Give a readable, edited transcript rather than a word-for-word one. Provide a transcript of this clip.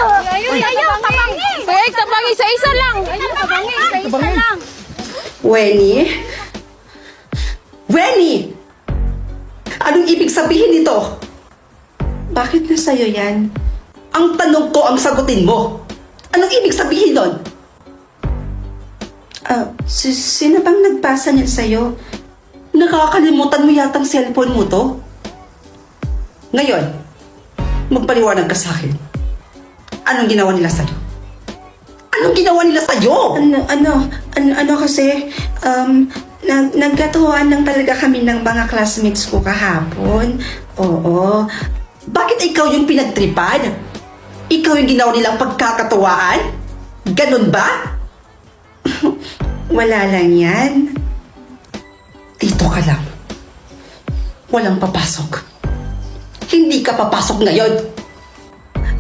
Ayaw, tabangi. Kuya, tabangi, isa-isa lang. Tabangi, isa-isa lang. Weni? Weni! Anong ibig sabihin nito? Bakit na sa'yo yan? Ang tanong ko ang sagutin mo. Anong ibig sabihin nun? Sino bang nagpasa niyan sa'yo? Nakakalimutan mo yatang cellphone mo to? Ngayon, magpaliwanag ka sa akin. Anong ginawa nila sa'yo? Anong ginawa nila sa'yo? Ano kasi, nagkatuwaan lang talaga kami ng mga classmates ko kahapon. Oo. Bakit ikaw yung pinagtripan? Ikaw yung ginawa nilang pagkakatuwaan? Ganun ba? Wala lang yan. Dito ka lang. Walang papasok. Hindi ka papasok ngayon.